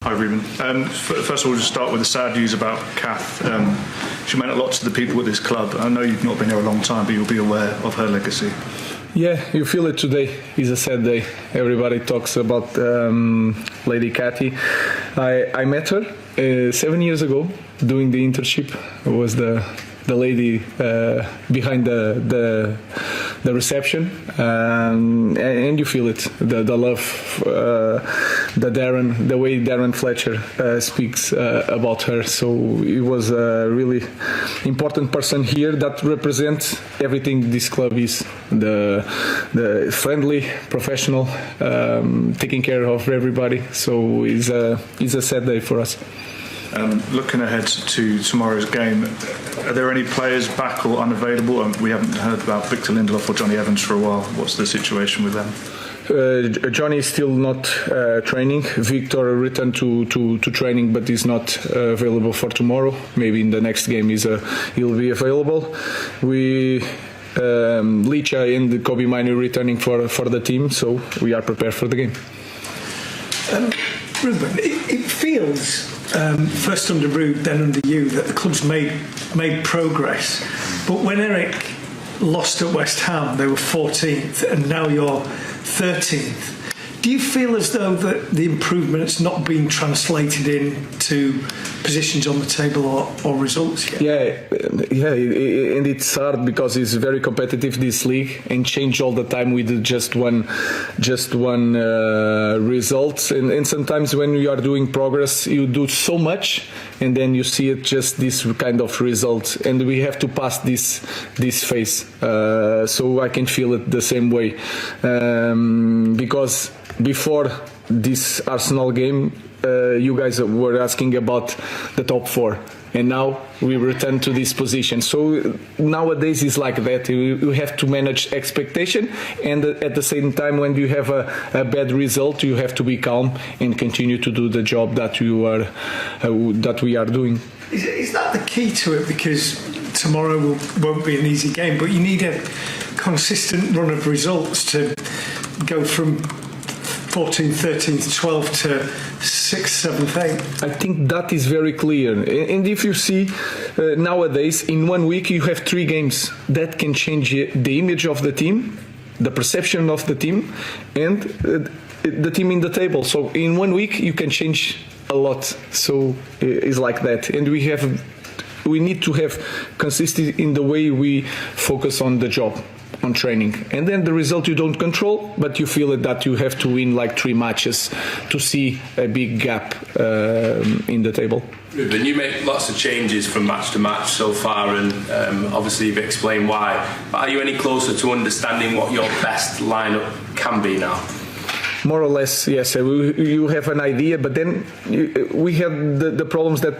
Hi Ruben. First of all, just start with the sad news about Kath. She meant a lot to the people at this club. I know you've not been here a long time, but you'll be aware of her legacy. Yeah, you feel it today. It's a sad day. Everybody talks about Lady Kathy. I met her 7 years ago doing the internship. I was the lady behind the reception, and you feel it, the love, the way Darren Fletcher speaks about her. So he was a really important person here that represents everything this club is: the friendly, professional, taking care of everybody. So it's a sad day for us. Looking ahead to tomorrow's game, are there any players back or unavailable? We haven't heard about Victor Lindelof or Johnny Evans for a while. What's the situation with them? Johnny is still not training. Victor returned to training, but is not available for tomorrow. Maybe in the next game he'll be available. Licha and Kobe Minu returning for the team, so we are prepared for the game. Ruben, it feels, first under Ruben, then under you, that the club's made progress. But when Eric lost at West Ham, they were 14th, and now you're 13th. Do you feel as though that the improvement's not been translated into positions on the table or results yet? Yeah, and it's hard because it's very competitive, this league, and change all the time with just one result. And sometimes when you are doing progress, you do so much, and then you see it just this kind of result. And we have to pass this phase. So I can feel it the same way, because before this Arsenal game, you guys were asking about the top four, and now we return to this position. So nowadays it's like that. You have to manage expectation, and at the same time, when you have a bad result, you have to be calm and continue to do the job that we are doing. Is that the key to it? Because tomorrow won't be an easy game, but you need a consistent run of results to go from 14th, 13th, 12th to 6th, 7th, 8th. I think that is very clear. And if you see nowadays, in 1 week you have 3 games that can change the image of the team, the perception of the team, and the team in the table. So in 1 week you can change a lot. So it's like that. And we need to have consistency in the way we focus on the job, on training. And then the result you don't control, but you feel it that you have to win like 3 matches to see a big gap in the table. Ruben, you make lots of changes from match to match so far, and obviously you've explained why. But are you any closer to understanding what your best lineup can be now? More or less, yes. You have an idea, but then we have the problems that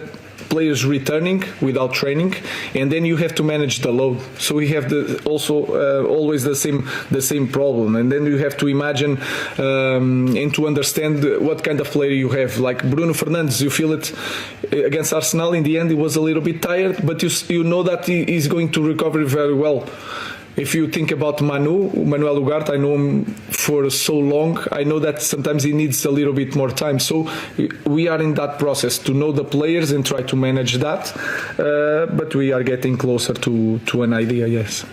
players returning without training, and then you have to manage the load. So we have always the same problem, and then you have to imagine and to understand what kind of player you have. Like Bruno Fernandes, you feel it against Arsenal. In the end, he was a little bit tired, but you know that he is going to recover very well. If you think about Manuel Ugarte, I know him for so long. I know that sometimes he needs a little bit more time. So we are in that process to know the players and try to manage that. But we are getting closer to an idea, yes.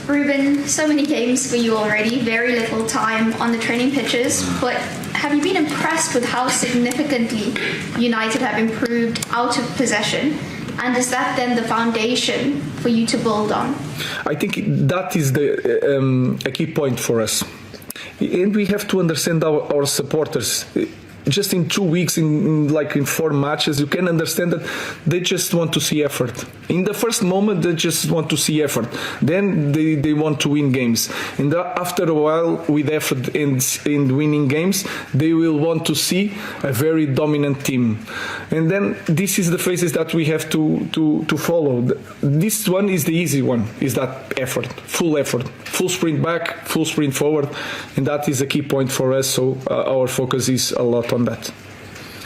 Ruben, so many games for you already, very little time on the training pitches. But have you been impressed with how significantly United have improved out of possession? And is that then the foundation for you to build on? I think that is a key point for us. And we have to understand our supporters. Just in 2 weeks, in 4 matches, you can understand that they just want to see effort. In the first moment, they just want to see effort. Then they want to win games. And after a while, with effort in winning games, they will want to see a very dominant team. And then this is the phases that we have to follow. This one is the easy one, is that effort, full sprint back, full sprint forward. And that is a key point for us. So our focus is a lot on that.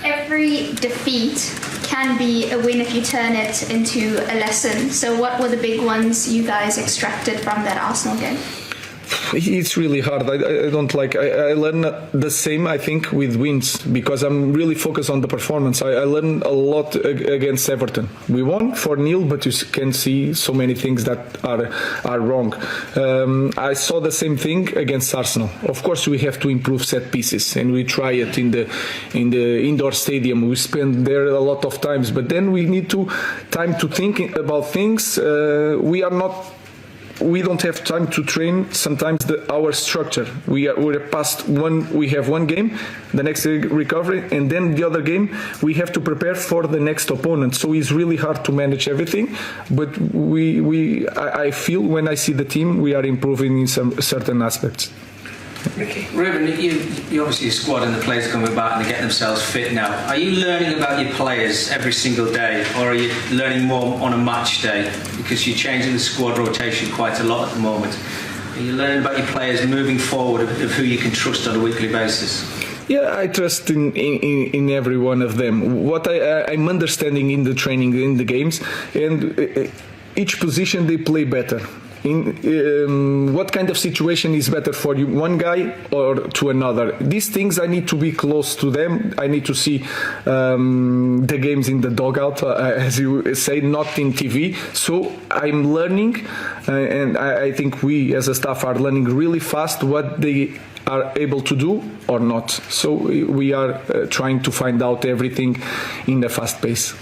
Every defeat can be a win if you turn it into a lesson. So what were the big ones you guys extracted from that Arsenal game? It's really hard. I don't like. I learn the same. I think with wins because I'm really focused on the performance. I learned a lot against Everton. We won 4-0, but you can see so many things that are wrong. I saw the same thing against Arsenal. Of course, we have to improve set pieces, and we try it in the indoor stadium. We spend there a lot of times, but then we need time to think about things. We don't have time to train sometimes our structure. We're past one. We have one game, the next recovery, and then the other game we have to prepare for the next opponent. So it's really hard to manage everything. But I feel when I see the team, we are improving in some certain aspects. Ricky. Ruben, you obviously a squad and the players are coming back and they're getting themselves fit now. Are you learning about your players every single day, or are you learning more on a match day? Because you're changing the squad rotation quite a lot at the moment. Are you learning about your players moving forward of who you can trust on a weekly basis? Yeah, I trust in every one of them. What I'm understanding in the training, in the games, and each position they play better. In what kind of situation is better for you, one guy or to another? These things I need to be close to them. I need to see the games in the dugout, as you say, not in TV. So I'm learning, and I think we as a staff are learning really fast what they are able to do or not. So we are trying to find out everything in a fast pace.